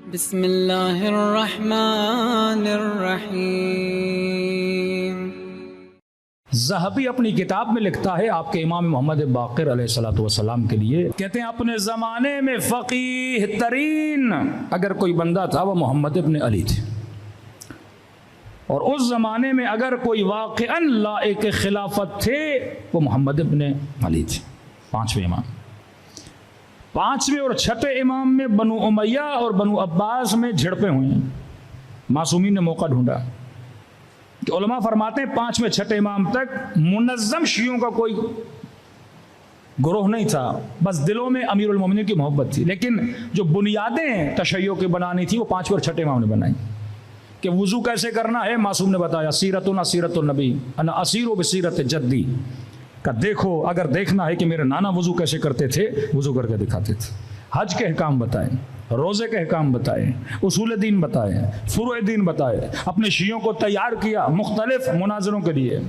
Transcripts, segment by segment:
बिस्मिल्लाहिर्रहमानिर्रहीम। ज़हबी अपनी किताब में लिखता है आपके इमाम मोहम्मद बाक़िर अलैहिस्सलातु वस्सलाम के लिए, कहते हैं अपने ज़माने में फ़क़ीह तरीन अगर कोई बंदा था वो मोहम्मद इब्न अली थे, और उस ज़माने में अगर कोई वाक़अन लाइक़ खिलाफत थे वो मोहम्मद इब्न अली थे। पाँचवें इमाम, पाँचवें और छठे इमाम में बनु उमैया और बनु अब्बास में झड़पें हुई हैं। मासूमीन ने मौका ढूंढा कि उलमा फरमाते हैं पाँचवें छठे इमाम तक मुनज़्ज़म शियों का कोई गुरोह नहीं था, बस दिलों में अमीरुल मोमिनीन की मोहब्बत थी। लेकिन जो बुनियादें तशय्यो की बनानी थी वो पाँचवें और छठे इमाम ने बनाई कि वुज़ू कैसे करना है। मासूम ने बताया सीरतुना सीरतुन नबी अना असीरु बिसीरत जद्दी का, देखो अगर देखना है कि मेरे नाना वुज़ू कैसे करते थे, वुज़ू करके दिखाते थे। हज के अहकाम बताए, रोज़े के अहकाम बताए, उसूल दीन बताए, फुरूए दीन बताए, अपने शियों को तैयार किया मुख्तलिफ मुनाजरों के लिए।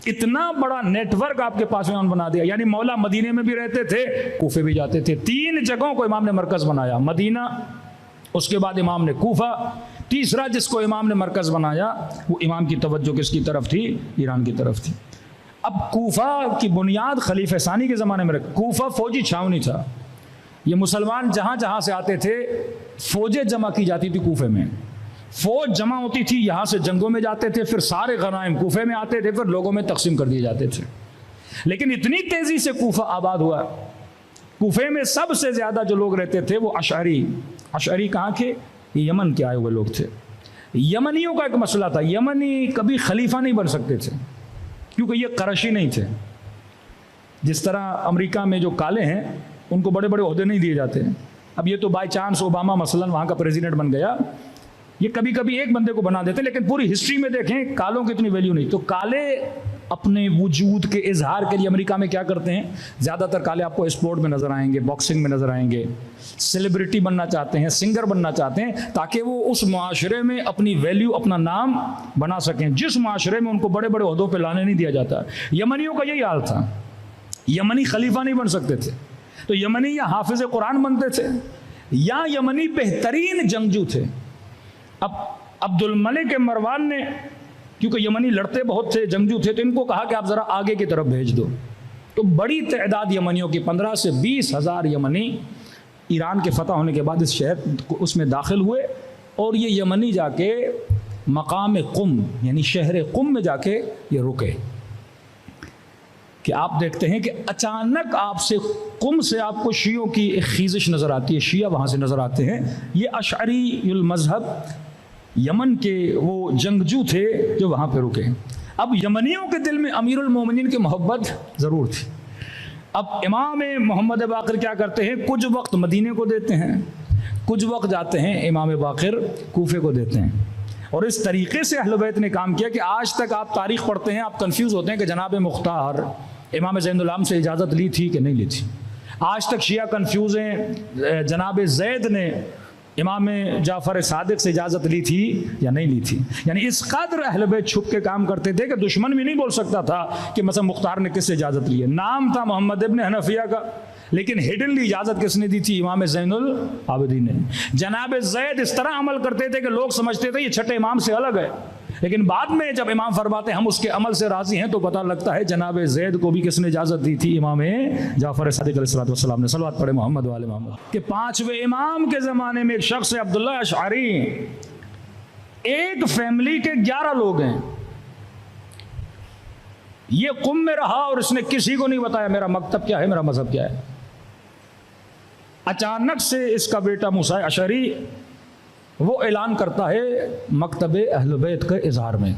इतना बड़ा नेटवर्क आपके पास में बना दिया। यानी मौला मदीने में भी रहते थे, कूफे भी जाते थे। 3 जगहों को इमाम ने मरकज़ बनाया, मदीना, उसके बाद इमाम ने कूफा, तीसरा जिसको इमाम ने मरकज़ बनाया वो इमाम की तवज्जो किसकी तरफ थी? ईरान की तरफ थी। अब कूफा की बुनियाद खलीफा सानी के ज़माने में रखी। कूफा फौजी छावनी था, ये मुसलमान जहाँ जहाँ से आते थे फौजें जमा की जाती थी कूफे में। फौज जमा होती थी, यहाँ से जंगों में जाते थे, फिर सारे गनाइम कूफे में आते थे, फिर लोगों में तकसीम कर दिए जाते थे। लेकिन इतनी तेज़ी से कूफा आबाद हुआ, कूफे में सबसे ज़्यादा जो लोग रहते थे वो अशअरी कहाँ के? यमन के आए हुए लोग थे। यमनियों का एक मसला था, यमनी कभी खलीफा नहीं बन सकते थे क्योंकि ये करशी नहीं थे। जिस तरह अमेरिका में जो काले हैं उनको बड़े बड़े ओहदे नहीं दिए जाते। अब ये तो बाय चांस ओबामा मसलन वहाँ का प्रेसिडेंट बन गया, ये कभी कभी एक बंदे को बना देते, लेकिन पूरी हिस्ट्री में देखें कालों की इतनी वैल्यू नहीं। तो काले अपने वजूद के इजहार के लिए अमेरिका में क्या करते हैं, ज़्यादातर काले आपको स्पोर्ट में नज़र आएंगे, बॉक्सिंग में नज़र आएंगे, सेलिब्रिटी बनना चाहते हैं, सिंगर बनना चाहते हैं, ताकि वो उस माशरे में अपनी वैल्यू, अपना नाम बना सकें जिस माशरे में उनको बड़े बड़े ओहदों पर लाने नहीं दिया जाता। यमनियों का यही हाल था, यमनी खलीफा नहीं बन सकते थे, तो यमनी या हाफिज कुरान बनते थे या यमनी बेहतरीन जंगजू थे। अब अब्दुल मलिक मरवान ने, क्योंकि यमनी लड़ते बहुत थे, जंगजू थे, तो इनको कहा कि आप ज़रा आगे की तरफ भेज दो। तो बड़ी तादाद यमनियों की 15 से 20 हज़ार यमनी ईरान के फतह होने के बाद इस शहर उसमें दाखिल हुए, और ये यमनी जाके मकाम कुम यानी शहर कुम में जाके ये रुके। कि आप देखते हैं कि अचानक आपसे कुम से आपको शियों की एक खीजिश नज़र आती है, शिया वहाँ से नज़र आते हैं। ये अशअरीयुल मज़हब यमन के वो जंगजू थे जो वहाँ पे रुके। अब यमनियों के दिल में अमीरुल मोमिनीन की मोहब्बत ज़रूर थी। अब इमाम मोहम्मद बाक़िर क्या करते हैं, कुछ वक्त मदीने को देते हैं, कुछ वक्त जाते हैं इमाम बाक़िर कूफे को देते हैं। और इस तरीके से अहले बैत ने काम किया कि आज तक आप तारीख़ पढ़ते हैं, आप कंफ्यूज होते हैं कि जनाब मुख्तार इमाम ज़ैनुल आबदीन से इजाज़त ली थी कि नहीं ली थी। आज तक शिया कंफ्यूज हैं, जनाब ज़ैद ने इमाम जाफ़र सादिक से इजाज़त ली थी या नहीं ली थी। यानी इस कदर अहले बैत छुप के काम करते थे कि दुश्मन भी नहीं बोल सकता था कि मतलब मुख्तार ने किससे इजाज़त ली है। नाम था मोहम्मद इब्न हनफिया का, लेकिन हिडनली इजाज़त किसने दी थी? इमाम ज़ैनुल आबदीन ने। जनाब ज़ैद इस तरह अमल करते थे कि लोग समझते थे ये छठे इमाम से अलग है, लेकिन बाद में जब इमाम फरमाते हम उसके अमल से राज़ी हैं तो पता लगता है जनाब ज़ैद को भी किसने इजाज़त दी थी? इमाम जाफ़र सादिक अलैहिस्सलाम ने। सलवात पढ़े मोहम्मद वाले मोहम्मद। कि 5वें इमाम के ज़माने में एक शख्स है अब्दुल्ला अशअरी, एक फैमिली के 11 लोग हैं। ये कुम में रहा और इसने किसी को नहीं बताया मेरा मकतब क्या है, मेरा मजहब क्या है। अचानक से इसका बेटा मूसा अशअरी वो ऐलान करता है मकतब अहले बैत के इजहार में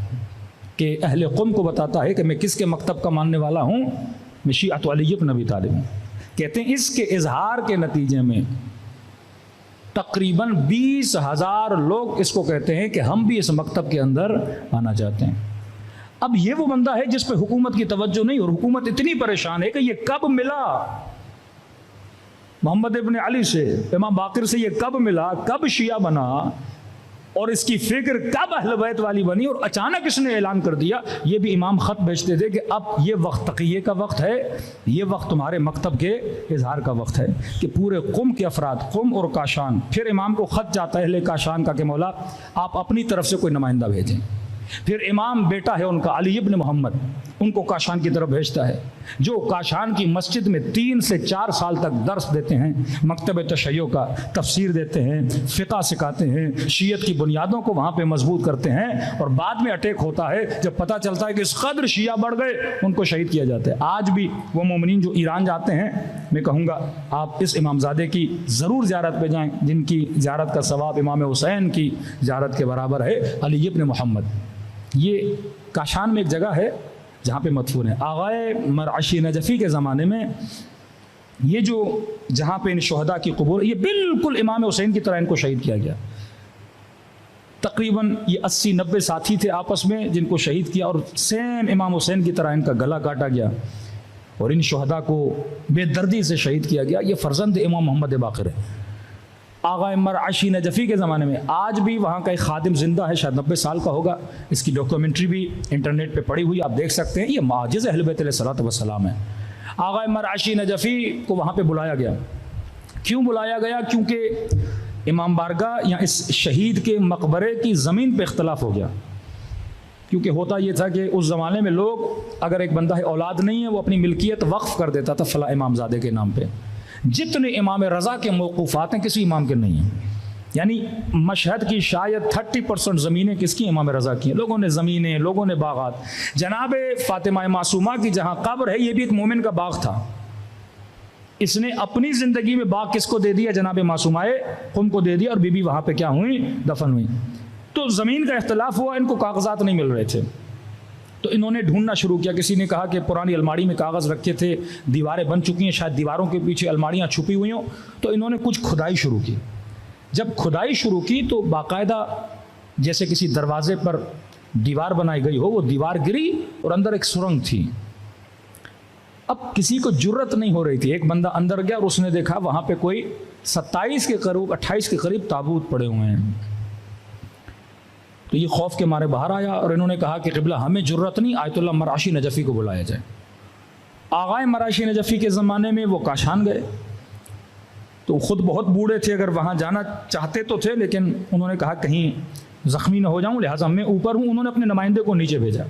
कि अहले कुम को बताता है कि मैं किसके मकतब का मानने वाला हूँ, मैं शिअत अली इब्न अबी तालिब हूँ। कहते हैं इसके इजहार के नतीजे में तकरीबन 20,000 लोग इसको कहते हैं कि हम भी इस मकतब के अंदर आना चाहते हैं। अब ये वो बंदा है जिस पे हुकूमत की तवज्जो नहीं, और हुकूमत इतनी परेशान है कि ये कब मिला मोहम्मद इब्न अली से, इमाम बाक़िर से, ये कब मिला, कब शिया बना, और इसकी फिक्र कब अहले बैत वाली बनी और अचानक इसने ऐलान कर दिया। ये भी इमाम ख़त भेजते थे कि अब ये वक्त तक़िये का वक्त है, ये वक्त तुम्हारे मकतब के इजहार का वक्त है कि पूरे क़ुम के अफराद, क़ुम और काशान। फिर इमाम को ख़त जाता है अहले काशान का कि मौला आप अपनी तरफ से कोई नुमाइंदा भेजें। फिर इमाम बेटा है उनका अली इब्न मोहम्मद, उनको काशान की तरफ भेजता है, जो काशान की मस्जिद में 3 से 4 साल तक दर्स देते हैं, मकतब तशय्यो का तफसीर देते हैं, फ़िक़ा सिखाते हैं, शियत की बुनियादों को वहाँ पे मजबूत करते हैं। और बाद में अटैक होता है, जब पता चलता है कि इस कदर शिया बढ़ गए, उनको शहीद किया जाता है। आज भी वो मोमिनीन जो ईरान जाते हैं, मैं कहूँगा आप इस इमामज़ादे की ज़रूर ज़ियारत पे जाएँ, जिनकी ज़ियारत का सवाब इमाम हुसैन की ज़ियारत के बराबर है, अली इब्न मोहम्मद। ये काशान में एक जगह है जहाँ पे मदफून है। आगाए मरअशी नजफ़ी के ज़माने में ये जो जहाँ पे इन शहदा की कब्र, ये बिल्कुल इमाम हुसैन की तरह इनको शहीद किया गया। तकरीबन ये 80-90 साथी थे आपस में जिनको शहीद किया, और सेम इमाम हुसैन की तरह इनका गला काटा गया और इन शहदा को बेदर्दी से शहीद किया गया। ये फ़र्जंद इमाम मोहम्मद बाक़िर है। आगा मरअशी नजफ़ी के ज़माने में आज भी वहाँ का एक खादिम ज़िंदा है, शायद 90 साल का होगा। इसकी डॉक्यूमेंट्री भी इंटरनेट पे पड़ी हुई, आप देख सकते हैं। ये माजिज़ अहले बैत अलैहिस्सलातु वस्सलाम है। आगा मरअशी नजफ़ी को वहाँ पे बुलाया गया। क्यों बुलाया गया? क्योंकि इमाम बारगाह या इस शहीद के मकबरे की ज़मीन पे इख्तलाफ हो गया। क्योंकि होता ये था कि उस ज़माने में लोग, अगर एक बंदा है औलाद नहीं है, वो अपनी मिल्कियत वक्फ़ कर देता था फ़ला इमामज़ादे के नाम पे। जितने इमाम रज़ा के मौक़ूफ़ात हैं किसी इमाम के नहीं हैं। यानी मशहद की शायद 30% ज़मीनें किसकी? इमाम रज़ा की हैं। लोगों ने ज़मीनें, लोगों ने बागात। जनाब फ़ातिमा मासूमा की जहाँ कब्र है, ये भी एक मोमिन का बाग था। इसने अपनी ज़िंदगी में बाग किसको दे दिया? जनाब मासूमाए क़ुम को दे दिया, और बीबी वहाँ पे क्या हुई? दफन हुई। तो ज़मीन का इख्तलाफ हुआ, इनको कागज़ात नहीं मिल रहे थे, तो इन्होंने ढूंढना शुरू किया। किसी ने कहा कि पुरानी अलमारी में कागज़ रखे थे, दीवारें बन चुकी हैं, शायद दीवारों के पीछे अलमारियां छुपी हुई हों। तो इन्होंने कुछ खुदाई शुरू की। जब खुदाई शुरू की तो बाकायदा जैसे किसी दरवाजे पर दीवार बनाई गई हो, वो दीवार गिरी और अंदर एक सुरंग थी। अब किसी को जुर्रत नहीं हो रही थी। एक बंदा अंदर गया और उसने देखा वहाँ पे कोई 27 के करीब 28 के करीब ताबूत पड़े हुए हैं। तो ये खौफ के मारे बाहर आया और इन्होंने कहा कि क़िबला हमें जुर्रत नहीं, आयतुल्लाह मरअशी नजफ़ी को बुलाया जाए। आगाए मरअशी नजफ़ी के ज़माने में वो काशान गए, तो ख़ुद बहुत बूढ़े थे, अगर वहाँ जाना चाहते तो थे, लेकिन उन्होंने कहा कहीं ज़ख्मी ना हो जाऊँ, लिहाजा मैं ऊपर हूँ। उन्होंने अपने नुमाइंदे को नीचे भेजा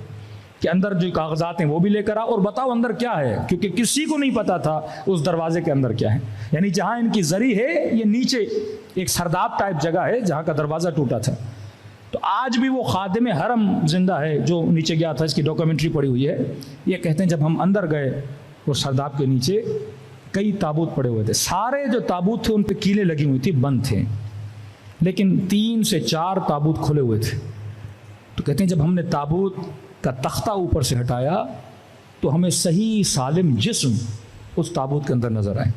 कि अंदर जो कागज़ात हैं वो भी लेकर आओ और बताओ अंदर क्या है, क्योंकि किसी को नहीं पता था उस दरवाजे के अंदर क्या है। यानी जहाँ इनकी ज़री है, ये नीचे एक सरदाब टाइप जगह है जहाँ का दरवाज़ा टूटा था। तो आज भी वो खादिम हरम जिंदा है जो नीचे गया था, इसकी डॉक्यूमेंट्री पड़ी हुई है। ये कहते हैं जब हम अंदर गए वो सरदाब के नीचे कई ताबूत पड़े हुए थे। सारे जो ताबूत थे उन पे कीलें लगी हुई थी, बंद थे, लेकिन 3 से 4 ताबूत खुले हुए थे। तो कहते हैं जब हमने ताबूत का तख्ता ऊपर से हटाया तो हमें सही सालिम जिस्म उस ताबूत के अंदर नजर आए।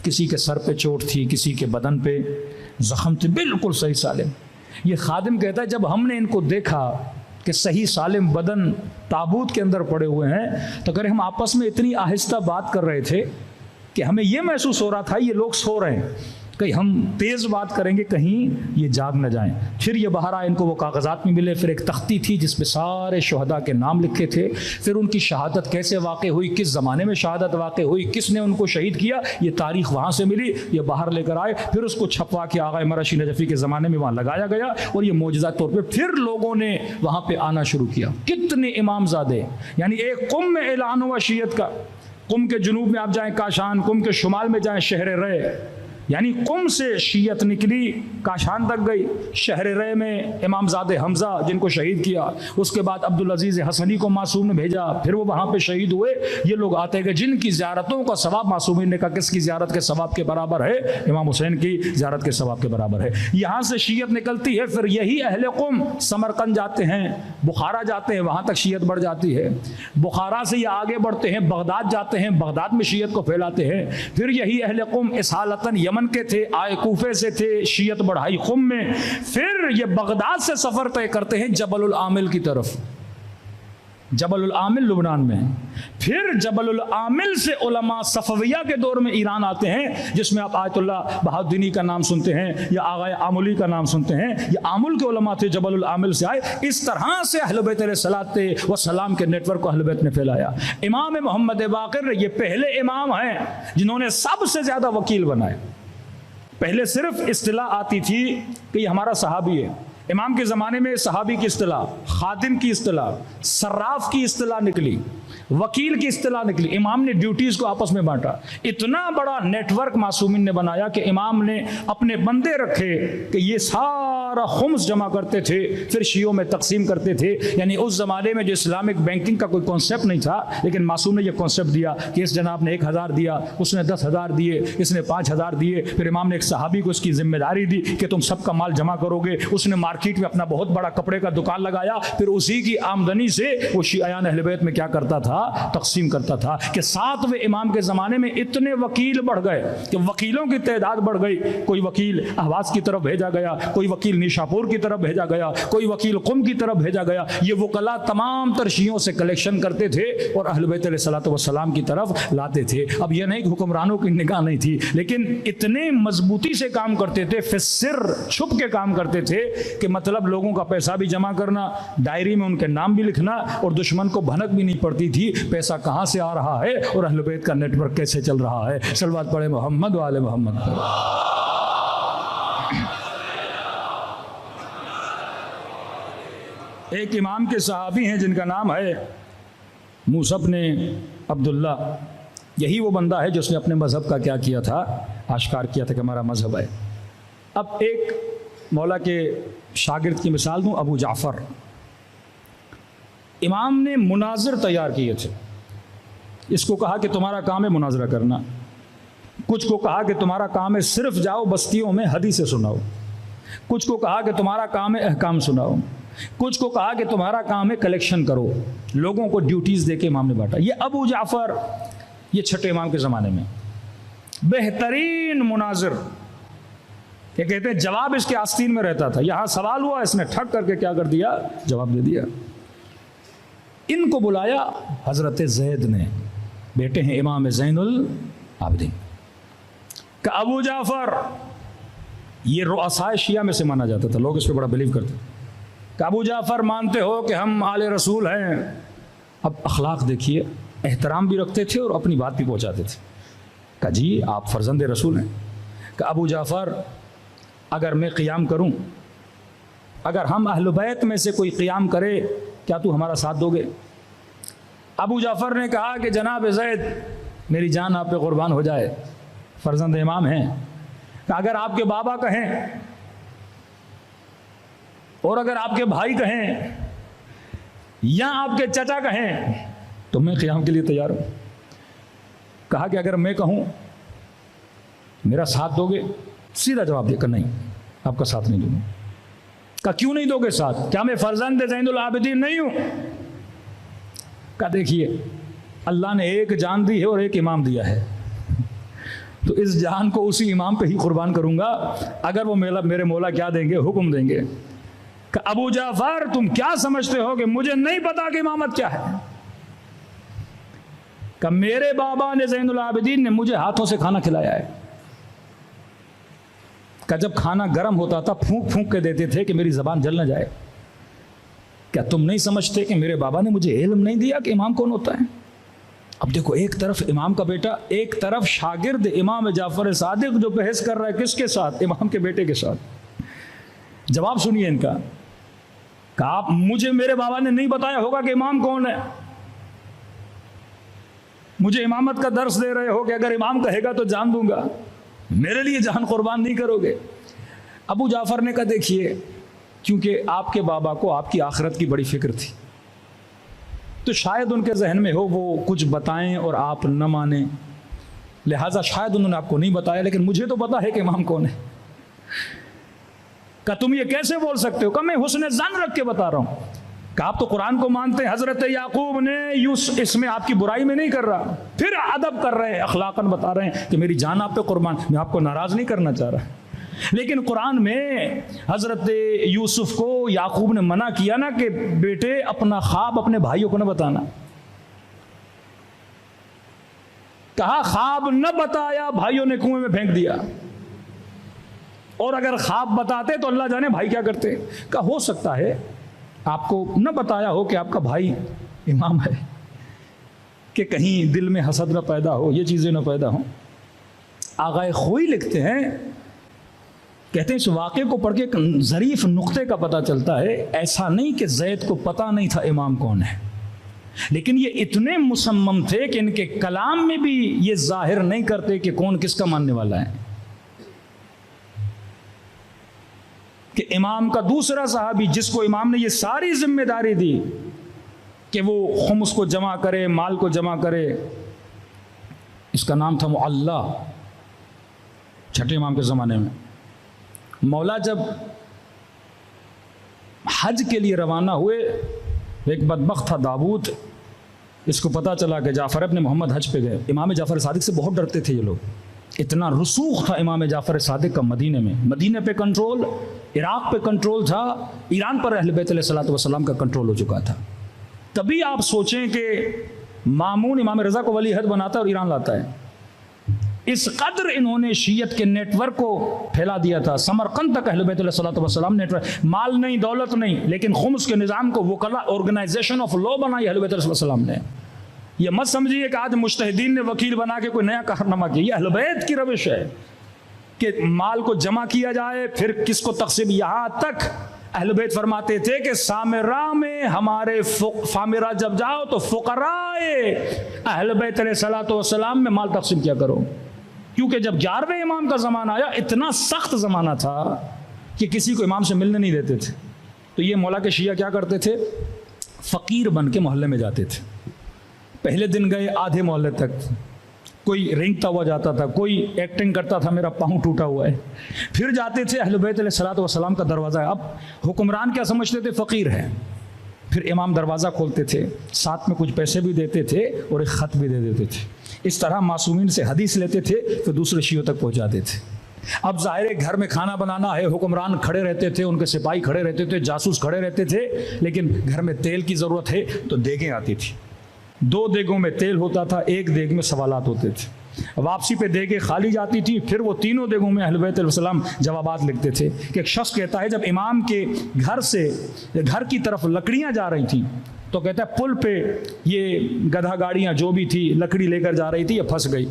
किसी के सर पे चोट थी, किसी के बदन पे जख्म थे, बिल्कुल सही सालिम। ये खादिम कहता है जब हमने इनको देखा कि सही सालिम बदन ताबूत के अंदर पड़े हुए हैं, तो अगर हम आपस में इतनी आहिस्ता बात कर रहे थे कि हमें यह महसूस हो रहा था ये लोग सो रहे हैं, कहीं हम तेज़ बात करेंगे कहीं ये जाग न जाएं। फिर ये बाहर आए, इनको वो कागज़ात में मिले। फिर एक तख्ती थी जिसमें सारे शहदा के नाम लिखे थे, फिर उनकी शहादत कैसे वाक़ हुई, किस ज़माने में शहादत वाक़ हुई, किसने उनको शहीद किया, ये तारीख़ वहाँ से मिली। ये बाहर लेकर आए, फिर उसको छपवा के आगा मरअशी नजफ़ी के ज़माने में वहाँ लगाया गया और ये मौजज़ा तौर पर फिर लोगों ने वहाँ पर आना शुरू किया। कितने इमामज़ादे, यानी एक क़ुम में ऐलान हुआ शीयत का। क़ुम के जुनूब में आप जाएँ काशान, क़ुम के शुमाल में जाएँ शहर रे, यानी क़ुम से शीयत निकली, काशान तक गई। शहर रे में इमामज़ादे हमज़ा जिनको शहीद किया, उसके बाद अब्दुल अजीज़ हसनी को मासूम ने भेजा, फिर वो वहाँ पे शहीद हुए। ये लोग आते गए जिनकी ज़ियारतों का सवाब, मासूमीन ने कहा किसकी ज़ियारत के सवाब के बराबर है? इमाम हुसैन की ज़ियारत के सवाब के बराबर है। यहाँ से शीयत निकलती है, फिर यही अहले क़ुम समरकंद जाते हैं, बुखारा जाते हैं, वहाँ तक शीयत बढ़ जाती है। बुखारा से ये आगे बढ़ते हैं, बगदाद जाते हैं, बगदाद में शीयत को फैलाते हैं। फिर यही अहले क़ुम इसालतन यमन के थे, आए कूफे से थे, शीयत बढ़ाई क़ुम में। फिर ये बगदाद से सफर तय करते हैं जबलुल आमिल की तरफ। जबलुल आमिल लुबनान में। फिर जबलुल आमिल से उलमा सफविया के दौर में ईरान आते हैं, जिसमें आप आयतुल्लाह बहाउद्दीनी का नाम सुनते हैं या आगाए आमुली का नाम सुनते हैं। ये आमुल के उलमा थे, जबलुल आमिल से आए। इस तरह से अहले बैत अलैहिस्सलाते व सलाम के नेटवर्क को अहले बैत ने फैलाया। इमाम मोहम्मद बाक़िर ये पहले इमाम हैं जिन्होंने सबसे ज्यादा वकील बनाए। पहले सिर्फ इस्तिलाह आती थी कि ये हमारा सहाबी है। इमाम के ज़माने में सहाबी की इस्तिलाह, खादिम की इस्तिलाह, सर्राफ की इस्तिलाह निकली, वकील की इस्तिलाह निकली। इमाम ने ड्यूटीज़ को आपस में बांटा। इतना बड़ा नेटवर्क मासूमिन ने बनाया कि इमाम ने अपने बंदे रखे कि ये सारा खुम्स जमा करते थे, फिर शियों में तकसीम करते थे। यानी उस ज़माने में जो इस्लामिक बैंकिंग का कोई कॉन्सेप्ट नहीं था, लेकिन मासूम ने यह कॉन्सेप्ट दिया कि इस जनाब ने 1000 दिया, उसने 10,000 दिए, इसने 5,000 दिए। फिर इमाम ने एक सहाबी को इसकी जिम्मेदारी दी कि तुम सबका माल जमा करोगे। उसने मार्केट में अपना बहुत बड़ा कपड़े का दुकान लगाया, फिर उसी की आमदनी से वो शियान अहले बैत में क्या करता था, तकसीम करता था। कि 7वें इमाम के ज़माने में इतने वकील बढ़ गए कि वकीलों की तादाद बढ़ गई। कोई वकील अहवाज की तरफ भेजा गया, कोई वकील निशापुर की तरफ भेजा गया, कोई वकील कुम की तरफ भेजा गया। ये वकला तमाम तरशियों से कलेक्शन करते थे और अहले बैत अलैहिस्सलातु वस्सलाम की तरफ लाते थे। अब यह नहीं कि हुक्मरानों की निगाह नहीं थी, लेकिन इतने मजबूती से काम करते थे, फिर छुप के काम करते थे कि मतलब लोगों का पैसा भी जमा करना, डायरी में उनके नाम भी लिखना, और दुश्मन को भनक भी नहीं पड़ती थी पैसा कहां से आ रहा है और अहले बैत का नेटवर्क कैसे चल रहा है। सलवात पढ़े मोहम्मद वाले मोहम्मद पर। एक इमाम के सहाबी हैं जिनका नाम है मूसब ने अब्दुल्ला। यही वो बंदा है जिसने अपने मजहब का क्या किया था, आश्कार किया था कि हमारा मजहब है। अब एक मौला के शागिर्द की मिसाल दूं, अबू जाफ़र। इमाम ने मुनाजिर तैयार किए थे। इसको कहा कि तुम्हारा काम है मुनाजरा करना, कुछ को कहा कि तुम्हारा काम है सिर्फ जाओ बस्तियों में हदीसें सुनाओ, कुछ को कहा कि तुम्हारा काम है अहकाम सुनाओ, कुछ को कहा कि तुम्हारा काम है कलेक्शन करो। लोगों को ड्यूटीज़ देके इमाम ने बांटा। ये अबू जाफ़र, ये छठे इमाम के ज़माने में बेहतरीन मुनाजिर, ये कहते हैं जवाब इसके आस्तीन में रहता था। यहां सवाल हुआ, इसने ठक करके क्या कर दिया, जवाब दे दिया। इनको बुलाया हजरत ज़ैद ने, बेटे हैं इमाम ज़ैनुल आबिदीन का। अबू जाफ़र ये रुअसाए शिया में से माना जाता था, लोग इस पर बड़ा बिलीव करते थे। अबू जाफ़र मानते हो कि हम आले रसूल हैं। अब अखलाक देखिए, एहतराम भी रखते थे और अपनी बात भी पहुंचाते थे। कहा जी आप फर्जंद रसूल हैं। कहा अबू जाफ़र अगर मैं क़ियाम करूं, अगर हम अहले बैत में से कोई क़ियाम करे, क्या तू हमारा साथ दोगे? अबू जाफ़र ने कहा कि जनाब ज़ैद मेरी जान आप पे क़ुरबान हो जाए, फर्जंद इमाम हैं। अगर आपके बाबा कहें और अगर आपके भाई कहें या आपके चचा कहें तो मैं क़ियाम के लिए तैयार हूं। कहा कि अगर मैं कहूं मेरा साथ दोगे? सीधा जवाब देकर नहीं, आपका साथ नहीं दूंगा। कहा क्यों नहीं दोगे साथ? क्या मैं फर्जंद ज़ैनुल आबिदीन नहीं हूं? कहा देखिए अल्लाह ने एक जान दी है और एक इमाम दिया है, तो इस जान को उसी इमाम पे ही कुर्बान करूंगा अगर वो मेरे मौला क्या देंगे, हुक्म देंगे। कहा अबू जाफ़र तुम क्या समझते हो कि मुझे नहीं पता कि इमामत क्या है? कहा मेरे बाबा ने ज़ैनुल आबिदीन ने मुझे हाथों से खाना खिलाया है। कहा जब खाना गर्म होता था फूंक फूंक के देते थे कि मेरी ज़बान जल ना जाए। क्या तुम नहीं समझते कि मेरे बाबा ने मुझे इल्म नहीं दिया कि इमाम कौन होता है? अब देखो, एक तरफ इमाम का बेटा, एक तरफ शागिर्द इमाम जाफ़र सादिक जो बहस कर रहा है किसके साथ? इमाम के बेटे के साथ। जवाब सुनिए इनका। कहा आप मुझे मेरे बाबा ने नहीं बताया होगा कि इमाम कौन है, मुझे इमामत का दर्स दे रहे हो कि अगर इमाम कहेगा तो जान दूंगा, मेरे लिए जान कुर्बान नहीं करोगे? अबू जाफ़र ने कहा देखिए, क्योंकि आपके बाबा को आपकी आखिरत की बड़ी फिक्र थी, तो शायद उनके जहन में हो वो कुछ बताएं और आप न माने, लिहाजा शायद उन्होंने आपको नहीं बताया, लेकिन मुझे तो पता है कि इमाम कौन है। क्या तुम ये कैसे बोल सकते हो? कहा मैं हुस्न ज़न रख के बता रहा हूं। कहा आप तो कुरान को मानते हैं, हजरत याकूब ने इसमें आपकी बुराई में नहीं कर रहा, फिर अदब कर रहे हैं, अखलाकन बता रहे हैं कि मेरी जान आप पे कुर्बान, मैं आपको नाराज नहीं करना चाह रहा। लेकिन कुरान में हजरत यूसुफ को याकूब ने मना किया ना कि बेटे अपना ख्वाब अपने भाइयों को न बताना। कहा ख्वाब न बताया, भाइयों ने कुएं में फेंक दिया। और अगर ख्वाब बताते तो अल्लाह जाने भाई क्या करते। कहा हो सकता है आपको न बताया हो कि आपका भाई इमाम है, कि कहीं दिल में हसद न पैदा हो, ये चीज़ें न पैदा हो। आगाए खोई लिखते हैं, कहते हैं इस वाक़े को पढ़ के एक ज़रीफ़ नुक्ते का पता चलता है, ऐसा नहीं कि ज़ैद को पता नहीं था इमाम कौन है, लेकिन ये इतने मुसम्मम थे कि इनके कलाम में भी ये जाहिर नहीं करते कि कौन किसका मानने वाला है। कि इमाम का दूसरा सहाबी जिसको इमाम ने ये सारी जिम्मेदारी दी कि वो खुम्स को जमा करे, माल को जमा करे, इसका नाम था मुअल्ला। छठे इमाम के ज़माने में मौला जब हज के लिए रवाना हुए, एक बदबख्त था दाऊद, इसको पता चला कि जाफ़र इब्न मोहम्मद हज पे गए। इमाम जाफ़र सादिक से बहुत डरते थे ये लोग, इतना रसूख था इमाम जाफ़र सादिक का मदीने में। मदीने पे कंट्रोल, इराक़ पे कंट्रोल था, ईरान पर अहले बैत अलैहिस्सलातु वस्सलाम का कंट्रोल हो चुका था। तभी आप सोचें कि मामून इमाम रज़ा को वली हद बनाता है और ईरान लाता है। इस कदर इन्होंने शीयत के नेटवर्क को फैला दिया था। समरकंद तक अहले बैत अलैहिस्सलातु वस्सलाम नेटवर्क, माल नहीं, दौलत नहीं, लेकिन खुम्स के निज़ाम को वकला ऑर्गेनाइजेशन ऑफ लॉ बनाई अहले बैत अलैहिस्सलाम ने। ये मत समझिए कि आज मुज्तहिदीन ने वकील बना के कोई नया कारनामा किया। ये अहले बैत की रविश है कि माल को जमा किया जाए, फिर किसको तक़सीम। यहाँ तक अहले बैत फरमाते थे कि सामिरा में हमारे फामिरा जब जाओ तो फ़ुक़राए अहले बैत अलैहिस्सलातु वस्सलाम में माल तक़सीम किया करो, क्योंकि जब 11वें इमाम का ज़माना आया, इतना सख्त ज़माना था कि किसी को इमाम से मिलने नहीं देते थे। तो ये मौला के शिया क्या करते थे, फ़कीर बन के मोहल्ले में जाते थे। पहले दिन गए आधे मोहल्ले तक, कोई रेंगता हुआ जाता था, कोई एक्टिंग करता था मेरा पाँव टूटा हुआ है। फिर जाते थे अहले बैत अलैहिस्सलातु वस्सलाम का दरवाज़ा है। अब हुक्मरान क्या समझते थे, फ़कीर है। फिर इमाम दरवाज़ा खोलते थे, साथ में कुछ पैसे भी देते थे और एक ख़त भी दे देते थे। इस तरह मासूमीन से हदीस लेते थे, फिर दूसरे शियों तक पहुँचाते थे। अब ज़ाहिर है घर में खाना बनाना है, हुक्मरान खड़े रहते थे, उनके सिपाही खड़े रहते थे, जासूस खड़े रहते थे, लेकिन घर में तेल की ज़रूरत है तो देगें आती थी। 2 देगों में तेल होता था, 1 देग में सवालात होते थे। वापसी पे देगें खाली जाती थी, फिर वो तीनों देगों में अहले बैत अलैहिस्सलाम जवाबात लिखते थे। कि एक शख्स कहता है जब इमाम के घर से घर की तरफ लकड़ियाँ जा रही थी तो कहता है पुल पे ये गधा गाड़ियाँ जो भी थी लकड़ी लेकर जा रही थी, ये फंस गई।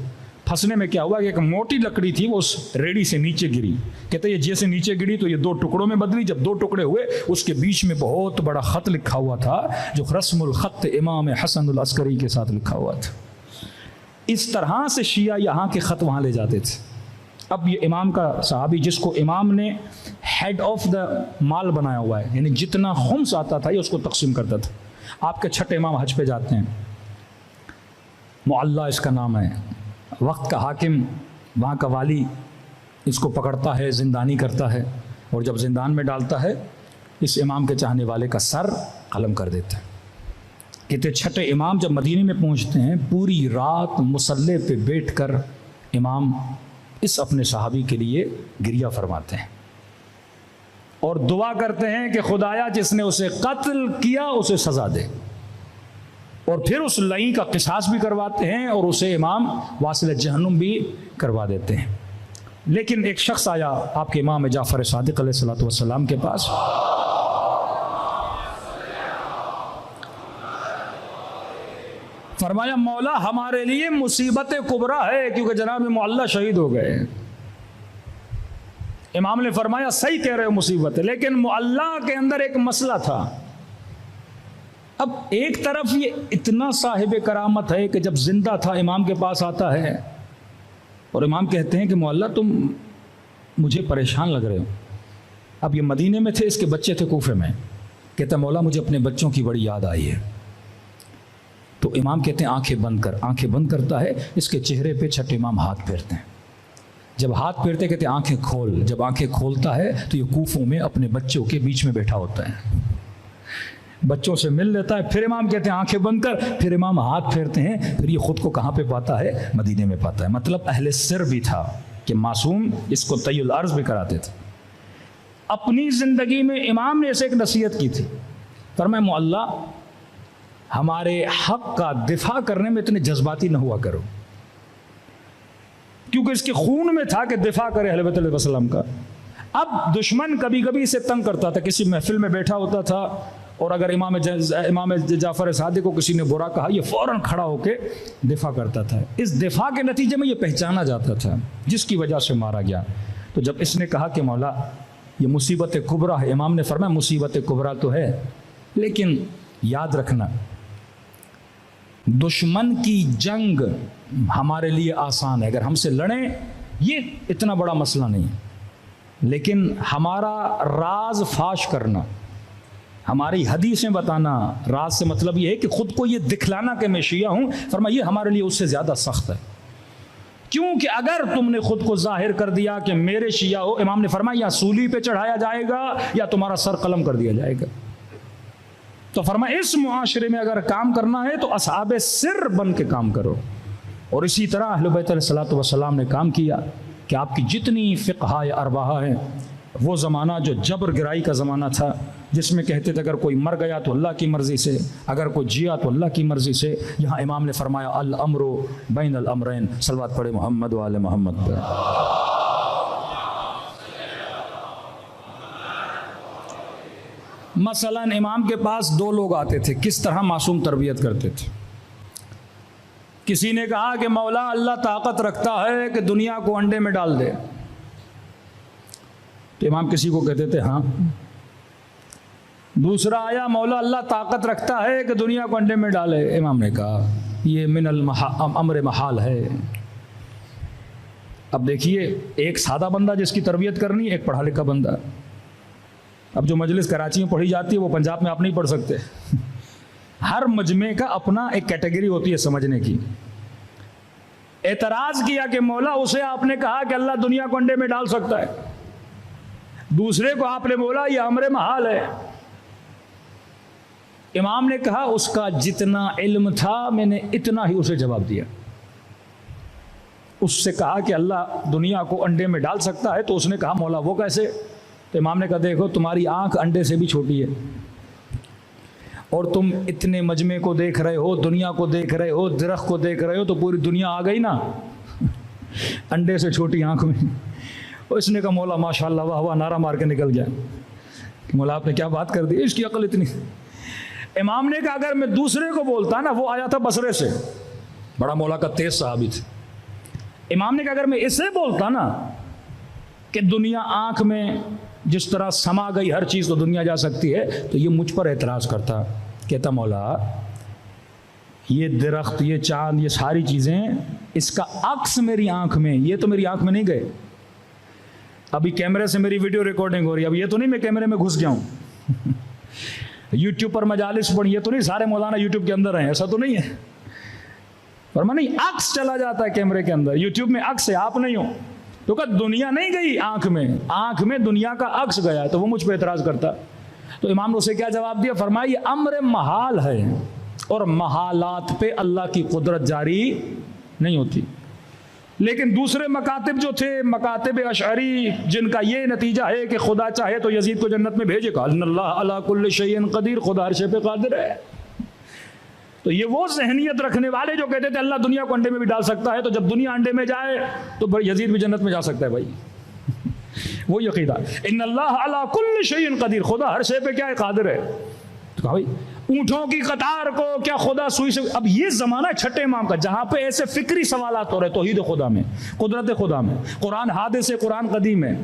फंसने में क्या हुआ कि एक मोटी लकड़ी थी वो उस रेडी से नीचे गिरी। कहते ये जैसे नीचे गिरी तो ये 2 टुकड़ों में बदली। जब 2 टुकड़े हुए, उसके बीच में बहुत बड़ा ख़त लिखा हुआ था, जो रस्मुल ख़त इमाम हसन अल अस्करी के साथ लिखा हुआ था। इस तरह से शिया यहाँ के ख़त वहाँ ले जाते थे। अब ये इमाम का सहाबी जिसको इमाम ने हेड ऑफ द माल बनाया हुआ है, यानी जितना खुम्स आता था ये उसको तकसीम करता था। आपके छठे इमाम हज पे जाते हैं, मुअल्ला इसका नाम है। वक्त का हाकिम, वहाँ का वाली इसको पकड़ता है, ज़िंदानी करता है, और जब ज़िंदान में डालता है इस इमाम के चाहने वाले का सर कलम कर देता है। कहते छठे इमाम जब मदीने में पहुँचते हैं, पूरी रात मुसल्ले पे बैठकर इमाम इस अपने सहाबी के लिए गिरिया फरमाते हैं और दुआ करते हैं कि खुदाया जिसने उसे कत्ल किया उसे सज़ा दे। और फिर उस लई का किसास भी करवाते हैं और उसे इमाम वासिल जहन्नुम भी करवा देते हैं। लेकिन एक शख्स आया आपके इमाम जाफ़र सादिक अलैहिस्सलातु वस्सलाम के पास, फरमाया मौला हमारे लिए मुसीबत कुबरा है क्योंकि जनाब मुअल्ला शहीद हो गए। इमाम ने फरमाया सही कह रहे हो मुसीबत है, लेकिन मुअल्ला के अंदर एक मसला था। अब एक तरफ ये इतना साहिब करामत है कि जब जिंदा था इमाम के पास आता है और इमाम कहते हैं कि मुअल्ला तुम मुझे परेशान लग रहे हो। अब ये मदीने में थे, इसके बच्चे थे कूफे में। कहता मौला मुझे अपने बच्चों की बड़ी याद आई है। तो इमाम कहते हैं आंखें बंद कर। आंखें बंद करता है, इसके चेहरे पे छठे इमाम हाथ फेरते हैं। जब हाथ फेरते कहते हैं आंखें खोल। जब आंखें खोलता है तो ये कूफों में अपने बच्चों के बीच में बैठा होता है, बच्चों से मिल लेता है। फिर इमाम कहते हैं आंखें बंद कर। फिर इमाम हाथ फेरते हैं। फिर ये खुद को कहाँ पे पाता है? मदीने में पाता है। मतलब अहले सिर भी था कि मासूम इसको तय्युल अर्ज़ भी कराते थे। अपनी ज़िंदगी में इमाम ने ऐसे एक नसीहत की थी, फरमाया मुअल्ला हमारे हक़ का दिफा करने में इतने जज्बाती न हुआ करो, क्योंकि इसके खून में था कि दिफा करे अहले बैत अलैहि सलाम का। अब दुश्मन कभी कभी इसे तंग करता था, किसी महफिल में बैठा होता था और अगर इमाम जाफ़र सादिक को किसी ने बुरा कहा, ये फ़ौरन खड़ा होके दिफा करता था। इस दिफा के नतीजे में ये पहचाना जाता था, जिसकी वजह से मारा गया। तो जब इसने कहा कि मौला ये मुसीबत कुबरा है, इमाम ने फरमाया मुसीबत कुबरा तो है, लेकिन याद रखना दुश्मन की जंग हमारे लिए आसान है, अगर हमसे लड़ें ये इतना बड़ा मसला नहीं है, लेकिन हमारा राज फाश करना, हमारी हदीसें बताना, राज से मतलब ये है कि खुद को ये दिखलाना कि मैं शिया हूं, फरमाया ये हमारे लिए उससे ज़्यादा सख्त है। क्योंकि अगर तुमने खुद को जाहिर कर दिया कि मेरे शिया हो, इमाम ने फरमाया या सूली पे चढ़ाया जाएगा या तुम्हारा सर कलम कर दिया जाएगा। तो फरमाया इस मुआशरे में अगर काम करना है तो असहाबे सिर बन के काम करो। और इसी तरह अहले बैत अलैहिस्सलातु वस्सलाम ने काम किया कि आपकी जितनी फ़िक़्हा या अरबाहा है, वो ज़माना जो जबर गिराई का ज़माना था, जिसमें कहते थे अगर कोई मर गया तो अल्लाह की मर्ज़ी से, अगर कोई जिया तो अल्लाह की मर्ज़ी से, यहाँ इमाम ने फरमाया अल अम्रो बैन अल अमरैन। सलवात पढ़े मोहम्मद वाले मोहम्मद पर। मसलन इमाम के पास दो लोग आते थे, किस तरह मासूम तरबियत करते थे। किसी ने कहा कि मौला अल्लाह ताकत रखता है कि दुनिया को अंडे में डाल दे, तो इमाम किसी को कहते थे हाँ। दूसरा आया मौला अल्लाह ताकत रखता है कि दुनिया को अंडे में डाले, इमाम ने कहा ये मिनल अम्र महाल है। अब देखिए एक सादा बंदा जिसकी तरबियत करनी, एक पढ़ा लिखा बंदा। अब जो मजलिस कराची में पढ़ी जाती है वो पंजाब में आप नहीं पढ़ सकते। हर मजमे का अपना एक कैटेगरी होती है समझने की। एतराज किया कि मौला उसे आपने कहा कि अल्लाह दुनिया को अंडे में डाल सकता है, दूसरे को आपने बोला ये अम्र महाल है। इमाम ने कहा उसका जितना इल्म था मैंने इतना ही उसे जवाब दिया। उससे कहा कि अल्लाह दुनिया को अंडे में डाल सकता है, तो उसने कहा मौला वो कैसे? तो इमाम ने कहा देखो तुम्हारी आंख अंडे से भी छोटी है और तुम इतने मजमे को देख रहे हो, दुनिया को देख रहे हो, दरख्त को देख रहे हो, तो पूरी दुनिया आ गई ना अंडे से छोटी आंख में। और इसने कहा मौला माशाल्लाह वाह वाह, नारा मार के निकल गया कि मौला आपने क्या बात कर दी, इसकी अकल इतनी। इमाम ने कहा अगर मैं दूसरे को बोलता ना, वो आया था बसरे से, बड़ा मौला का तेज सहाबी थे। इमाम ने कहा अगर मैं इसे बोलता ना कि दुनिया आंख में जिस तरह समा गई हर चीज़ तो दुनिया जा सकती है, तो ये मुझ पर एतराज़ करता, कहता मौला ये दरख्त, ये चांद, ये सारी चीज़ें, इसका अक्स मेरी आंख में, ये तो मेरी आंख में नहीं गए। अभी कैमरे से मेरी वीडियो रिकॉर्डिंग हो रही है, अब ये तो नहीं मैं कैमरे में घुस गया हूँ यूट्यूब पर मजालिस पढ़, ये तो नहीं सारे मौलाना यूट्यूब के अंदर हैं, ऐसा तो नहीं है। पर नहीं, अक्स चला जाता है कैमरे के अंदर, यूट्यूब में अक्स है, आप नहीं हो। तो कहा दुनिया नहीं गई आंख में दुनिया का अक्स गया, तो वो मुझ पर एतराज़ करता। तो इमाम ने उसे क्या जवाब दिया? फरमाया ये अम्र महाल है और महालात पे अल्लाह की कुदरत जारी नहीं होती। लेकिन दूसरे मकातिब जो थे, मकातिब अशअरी, जिनका ये नतीजा है कि खुदा चाहे तो यजीद को जन्नत में भेजेगा, अल्लाह अला कुल्लि शैइन कदीर, खुदा हर शे पे कादिर है। तो ये वो जहनियत रखने वाले जो कहते थे अल्लाह दुनिया को अंडे में भी डाल सकता है, तो जब दुनिया अंडे में जाए तो यजीद भी जन्नत में जा सकता है। भाई वो यकीदा इन्नल्लाह अला कुल्लि शैइन कदीर, खुदा हर शे पे क्या है, कादिर है। तो कहा भाई ऊँटों की कतार को क्या खुदा सुई से? अब ये ज़माना छठे इमाम का जहाँ पे ऐसे फिक्री सवालात हो रहे तौहीद खुदा में, कुदरत खुदा में, कुरान हादिस, कुरान कदीम है,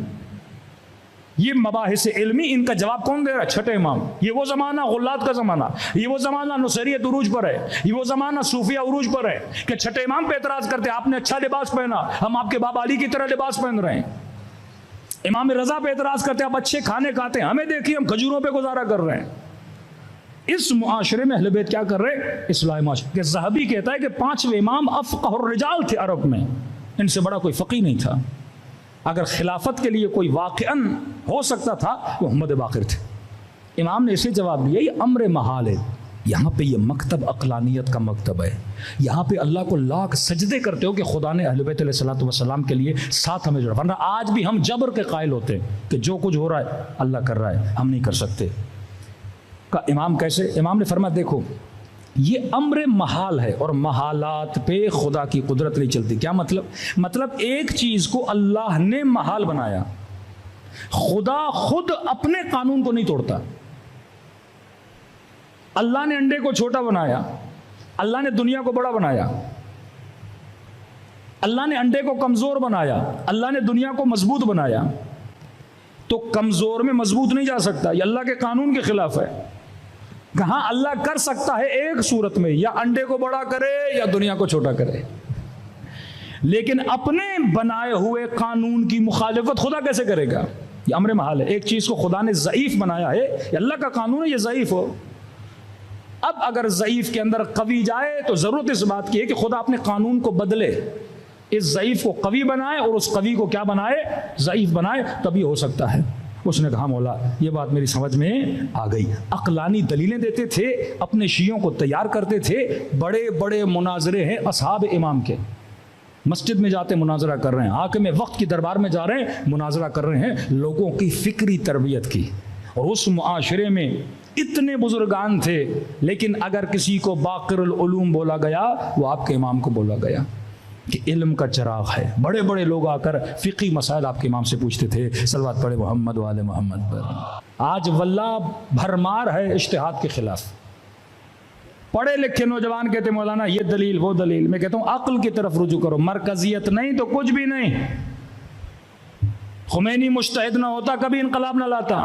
ये मबाहिस इल्मी, इनका जवाब कौन दे रहा है? छठे इमाम। ये वो ज़माना गुल्लात का ज़माना, ये वो ज़माना नुसैरियत उरूज पर है, ये वो ज़माना सूफिया उरूज पर है कि छठे इमाम पे एतराज़ करते आपने अच्छा लिबास पहना, हम आपके बाबा अली की तरह लिबास पहन रहे हैं। इमाम रज़ा पे एतराज़ करते आप अच्छे खाने खाते हैं, हमें देखिए हम खजूरों पे गुजारा कर रहे हैं। इस मुआशरे में अहले बैत क्या कर रहे हैं? इस्लाही मुआशरे के ज़हबी कहता है कि पांचवें इमाम अफ़क़हुर रिजाल थे अरब में, इनसे बड़ा कोई फ़क़ीह नहीं था। अगर खिलाफत के लिए कोई वाक़अन हो सकता था वो मोहम्मद बाक़िर थे। इमाम ने इसे जवाब दिया ये अम्र महाल है, यहाँ पे ये मकतब अक़लानियत का मकतब है। यहाँ पे अल्लाह को लाख सजदे करते हो कि खुदा ने अहले बैत अलैहिस्सलातु वस्सलाम के लिए साथ हमें जोड़ा, वरना आज भी हम जबर के कायल होते कि जो कुछ हो रहा है अल्लाह कर रहा है, हम नहीं कर सकते। का इमाम कैसे? इमाम ने फरमाया देखो ये अम्र महाल है और महालात पे खुदा की कुदरत नहीं चलती। क्या मतलब? मतलब एक चीज को अल्लाह ने महाल बनाया, खुदा खुद अपने कानून को नहीं तोड़ता। अल्लाह ने अंडे को छोटा बनाया, अल्लाह ने दुनिया को बड़ा बनाया, अल्लाह ने अंडे को कमजोर बनाया, अल्लाह ने दुनिया को मजबूत बनाया। तो कमजोर में मजबूत नहीं जा सकता, ये अल्लाह के कानून के खिलाफ है। कहां अल्लाह कर सकता है एक सूरत में, या अंडे को बड़ा करे या दुनिया को छोटा करे, लेकिन अपने बनाए हुए कानून की मुखालिफत खुदा कैसे करेगा? ये अम्र महाल है। एक चीज को खुदा ने ज़ईफ बनाया है, ये अल्लाह का कानून है, ये ज़ईफ हो। अब अगर ज़ईफ के अंदर कवी जाए तो जरूरत इस बात की है कि खुदा अपने कानून को बदले, इस ज़ईफ को कवी बनाए और उस कवी को क्या बनाए? ज़ईफ बनाए, तभी हो सकता है। उसने कहा मौला ये बात मेरी समझ में आ गई। अक़लानी दलीलें देते थे, अपने शियों को तैयार करते थे। बड़े बड़े मुनाजरे हैं असहाब इमाम के, मस्जिद में जाते मुनाजरा कर रहे हैं, हाकिम वक्त की दरबार में जा रहे हैं मुनाजरा कर रहे हैं, लोगों की फिक्री तरबियत की। और उस मुआशरे में इतने बुजुर्गान थे, लेकिन अगर किसी को बाक़िरुल उलूम बोला गया, वो आपके इमाम को बोला गया कि इल्म का चराग है। बड़े बड़े लोग आकर फ़िक़ी मसाइल आपके इमाम से पूछते थे, सलवात पढ़े मोहम्मद वाले मोहम्मद पर। आज वल्लाह भरमार है इज्तिहाद के खिलाफ। पढ़े लिखे नौजवान कहते मौलाना ये दलील वो दलील। मैं कहता हूँ अक्ल की तरफ रुजू करो, मरकजियत नहीं तो कुछ भी नहीं। खुमैनी मुज्तहिद ना होता कभी इनकलाब ना लाता,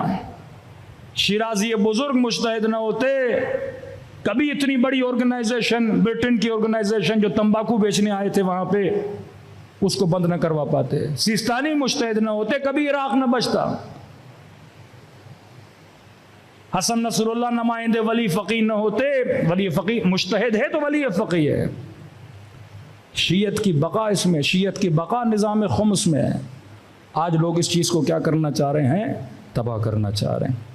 शिराजी बुजुर्ग मुज्तहिद ना होते कभी इतनी बड़ी ऑर्गेनाइजेशन, ब्रिटेन की ऑर्गेनाइजेशन जो तंबाकू बेचने आए थे वहां पे, उसको बंद न करवा पाते। सिस्तानी मुज्तहिद न होते कभी इराक न बचता। हसन नसरुल्लाह नुमाइंदे वली फ़क़ीह न होते, वली फ़क़ीह मुज्तहिद है तो वली फ़क़ीह है। शीयत की बका इसमें, शीयत की बका निज़ाम खुम्स में है। आज लोग इस चीज़ को क्या करना चाह रहे हैं? तबाह करना चाह रहे हैं।